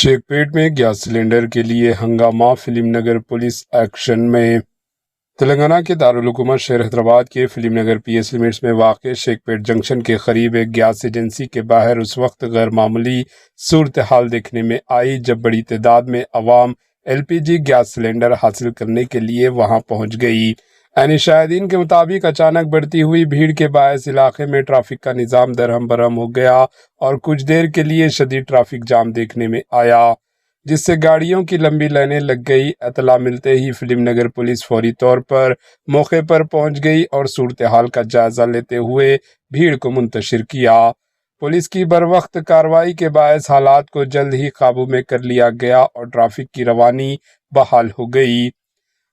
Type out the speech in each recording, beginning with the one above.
शेखपेट में gas cylinder के लिए हंगामा, फिल्मनगर पुलिस एक्शन में। तेलंगाना के दारुल हुकूमत शहर हैदराबाद के फिल्मनगर पीएस लिमिट्स में वाक़ शेखपेट जंक्शन के करीब एक गैस एजेंसी के बाहर उस वक्त गैर मामूली सूरत हाल देखने में आई जब बड़ी तादाद में अवाम एलपीजी गैस सिलेंडर हासिल करने के लिए वहां पहुंच गई। ऐनी शाहिदीन के मुताबिक अचानक बढ़ती हुई भीड़ के बायस इलाके में ट्रैफिक का निज़ाम दरहम बरहम हो गया और कुछ देर के लिए शदीद ट्रैफिक जाम देखने में आया, जिससे गाड़ियों की लंबी लाइनें लग गई। इत्तला मिलते ही फिल्मनगर पुलिस फौरी तौर पर मौके पर पहुंच गई और सूरत हाल का जायजा लेते हुए भीड़ को मुंतशिर किया। पुलिस की बरवक्त कार्रवाई के बायस हालात को जल्द ही काबू में कर लिया गया और ट्रैफिक की रवानी बहाल हो गई।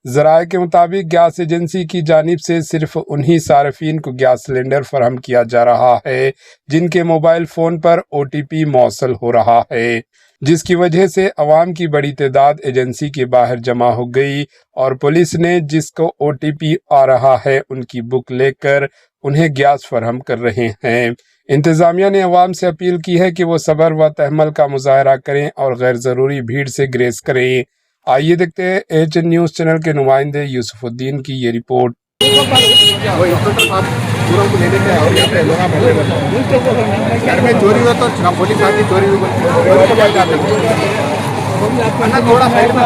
ज़राए के मुताबिक गैस एजेंसी की जानिब से सिर्फ उन्हीं सार्फिन को गैस सिलेंडर फराहम किया जा रहा है जिनके मोबाइल फ़ोन पर ओटीपी मौसल हो रहा है, जिसकी वजह से अवाम की बड़ी तादाद एजेंसी के बाहर जमा हो गई और पुलिस ने जिसको ओटीपी आ रहा है उनकी बुक लेकर उन्हें गैस फराहम कर रहे हैं। इंतज़ामिया ने अवाम से अपील की है कि वो सब्र व तहम्मुल का मुजाहरा करें और गैर ज़रूरी भीड़ से ग्रेज करें। आइए देखते हैं एचएन न्यूज़ चैनल के नुमाइंदे यूसुफुद्दीन की ये रिपोर्ट। घर में चोरी हो तो पुलिस आती, चोरी थोड़ा साइड में